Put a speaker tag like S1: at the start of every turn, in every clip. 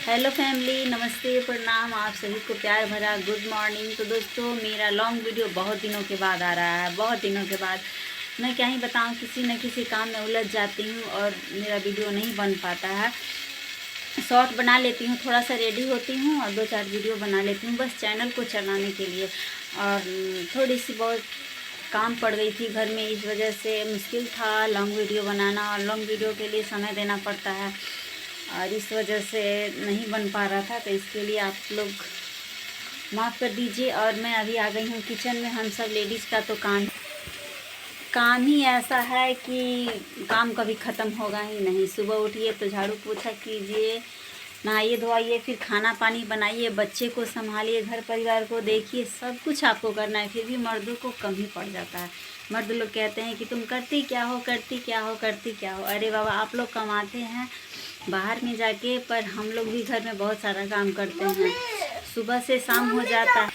S1: Hello family, नमस्ते, प्रणाम। आप सभी को प्यार भरा गुड मॉर्निंग। तो दोस्तों, मेरा लॉन्ग वीडियो बहुत दिनों के बाद आ रहा है। बहुत दिनों के बाद मैं क्या ही बताऊं, किसी न किसी काम में उलझ जाती हूं और मेरा वीडियो नहीं बन पाता है। शॉर्ट बना लेती हूं, थोड़ा सा रेडी होती हूं और 2-4 वीडियो बना लेती हूं, बस चैनल को चलाने के लिए। और थोड़ी सी बहुत काम पड़ गई थी घर में, इस वजह से मुश्किल था लॉन्ग वीडियो बनाना, और लॉन्ग वीडियो के लिए समय देना पड़ता है और इस वजह से नहीं बन पा रहा था। तो इसके लिए आप लोग माफ़ कर दीजिए। और मैं अभी आ गई हूँ किचन में। हम सब लेडीज़ का तो काम ही ऐसा है कि काम कभी ख़त्म होगा ही नहीं। सुबह उठिए तो झाड़ू पोछा कीजिए, नहाइए धोइए, फिर खाना पानी बनाइए, बच्चे को संभालिए, घर परिवार को देखिए, सब कुछ आपको करना है। फिर भी मर्दों को कम ही पड़ जाता है। मर्द लोग कहते हैं कि तुम करती क्या हो, करती क्या हो, करती क्या हो। अरे बाबा, आप लोग कमाते हैं बाहर में जाके, पर हम लोग भी घर में बहुत सारा काम करते हैं। सुबह से शाम हो जाता है,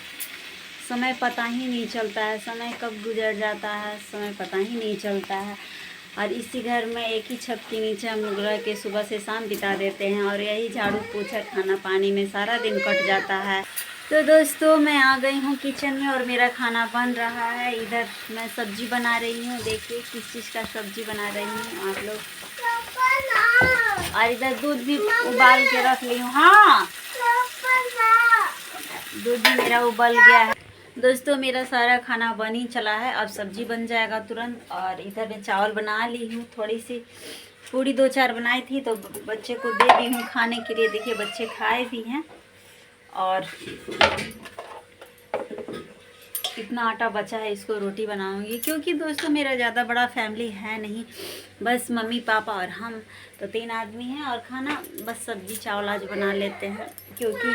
S1: समय पता ही नहीं चलता है। समय कब गुजर जाता है समय पता ही नहीं चलता है। और इसी घर में एक ही छत के नीचे हम लोग रह के सुबह से शाम बिता देते हैं और यही झाड़ू पोछा खाना पानी में सारा दिन कट जाता है। तो दोस्तों, मैं आ गई हूँ किचन में और मेरा खाना बन रहा है। इधर मैं सब्जी बना रही हूँ। देखिए किस चीज़ का सब्जी बना रही हूँ आप लोग। और इधर दूध भी उबाल के रख ली हूँ। हाँ, दूध भी मेरा उबल गया है। दोस्तों, मेरा सारा खाना बन ही चला है, अब सब्जी बन जाएगा तुरंत। और इधर मैं चावल बना ली हूँ, थोड़ी सी पूड़ी 2-4 बनाई थी तो बच्चे को दे दी हूँ खाने के लिए। देखिए बच्चे खाए भी हैं। और इतना आटा बचा है, इसको रोटी बनाऊंगी, क्योंकि दोस्तों मेरा ज़्यादा बड़ा फैमिली है नहीं, बस मम्मी पापा और हम तो 3 आदमी हैं। और खाना बस सब्जी चावल आज बना लेते हैं, क्योंकि